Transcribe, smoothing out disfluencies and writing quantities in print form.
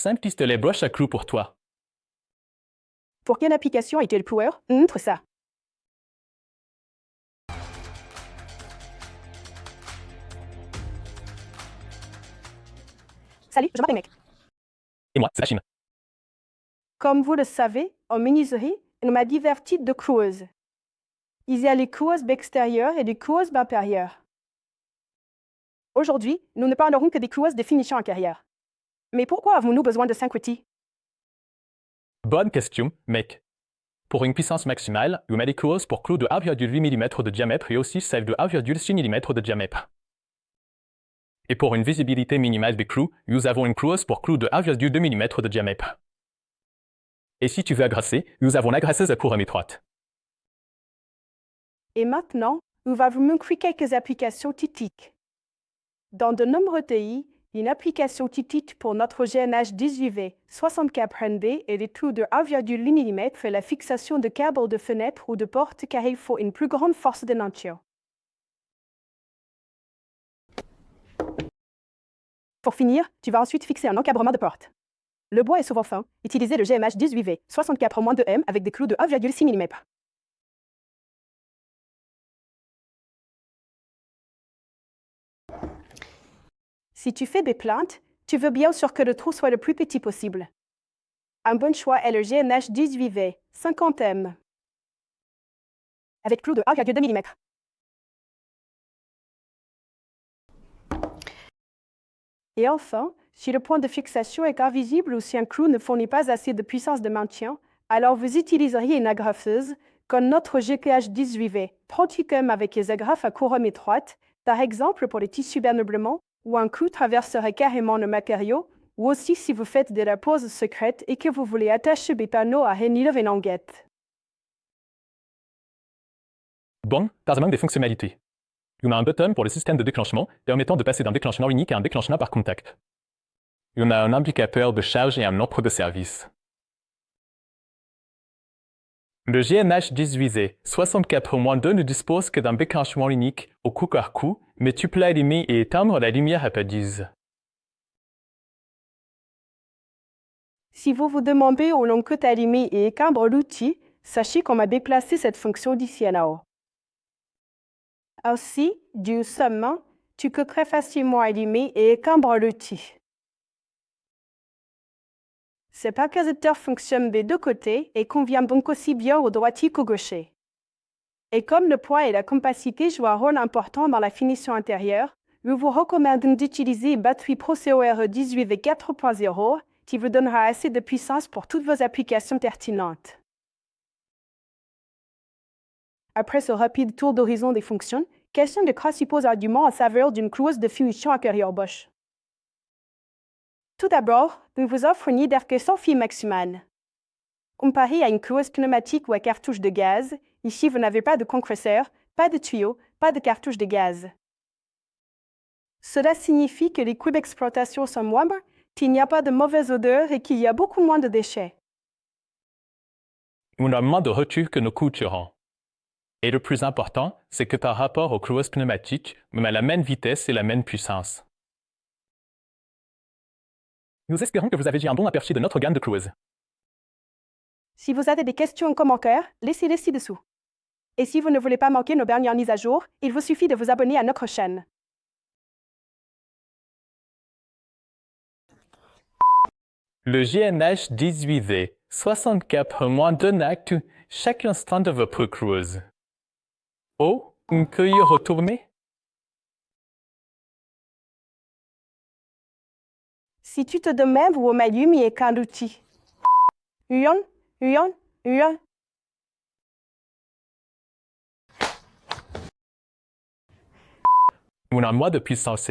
simpliste les broches à clous pour toi. Pour quelle application est-il Power? Montre ça. Salut, je m'appelle Mec. Et moi, c'est la Chine. Comme vous le savez, en menuiserie, on a divers types de cloueuses. Il y a les cloueuses extérieures et les cloueuses intérieures. Aujourd'hui, nous ne parlerons que des cloueuses de finition intérieure. Mais pourquoi avons-nous besoin de 5 outils? Bonne question, mec. Pour une puissance maximale, vous mettez des cloueuses pour clous de 1,8 mm de diamètre et aussi celles de 1,6 mm de diamètre. Et pour une visibilité minimale des clous, nous avons une cloueuse pour clous de 1,2 mm de diamètre. Et si tu veux agrasser, nous avons l'agrasseuse à couronne étroite. Et maintenant, nous allons vous montrer quelques applications typiques. Dans de nombreux pays, une application typique pour notre GNH 18V 64NB est les clous de 1,8 mm et la fixation de câbles de fenêtres ou de portes car il faut une plus grande force de nature. Pour finir, tu vas ensuite fixer un encadrement de porte. Le bois est souvent fin. Utilisez le GMH 18V 64-2M avec des clous de 1,6 mm. Si tu fais des plaintes, tu veux bien sûr que le trou soit le plus petit possible. Un bon choix est le GNH 18V 50M avec clous de 1,2 mm. Et enfin, si le point de fixation est invisible ou si un clou ne fournit pas assez de puissance de maintien, alors vous utiliseriez une agrafeuse, comme notre GPH 18V 30M avec les agrafes à couronne étroite, par exemple pour les tissus vernoblement, où un clou traverserait carrément le matériau, ou aussi si vous faites de la pose secrète et que vous voulez attacher des panneaux à Henil et languette. Bon, parlons des fonctionnalités. On a un button pour le système de déclenchement, permettant de passer d'un déclenchement unique à un déclenchement par contact. On a un indicateur de charge et un offre de service. Le GNH 18V 64-2 ne dispose que d'un déclenchement unique au coup par coup, mais tu peux allumer et éteindre la lumière à prise. Si vous vous demandez où l'on peut allumer et éteindre l'outil, sachez qu'on a déplacé cette fonction d'ici en haut. Ainsi, du sommet, tu peux très facilement allumer et éteindre l'outil. Ce paracasiteur fonctionne des deux côtés et convient donc aussi bien au droitier qu'au gaucher. Et comme le poids et la compacité jouent un rôle important dans la finition intérieure, nous vous recommandons d'utiliser une batterie ProCOR 18V 4.0 qui vous donnera assez de puissance pour toutes vos applications pertinentes. Après ce rapide tour d'horizon des fonctions, quels sont les principaux arguments en faveur d'une cloueuse de finition intérieure Bosch? Tout d'abord, nous vous offrons une IDRK sans fil maximal. Comparé à une cloueuse pneumatique ou à cartouche de gaz, ici vous n'avez pas de compresseur, pas de tuyau, pas de cartouche de gaz. Cela signifie que les coûts d'exploitation sont moindres, qu'il n'y a pas de mauvaise odeur et qu'il y a beaucoup moins de déchets. On a moins de recul que nos concurrents. Et le plus important, c'est que par rapport aux cloueuses pneumatiques, on a la même vitesse et la même puissance. Nous espérons que vous avez eu un bon aperçu de notre gamme de cloueuses. Si vous avez des questions ou commentaires, laissez-les ci-dessous. Et si vous ne voulez pas manquer nos dernières mises à jour, il vous suffit de vous abonner à notre chaîne. Le GNH 18V 64-2 acte chaque instant de votre cloueuse. Oh, on peut y retourner? Si tu te demandes où m'allume et qu'un outil. On On a moins de puissance.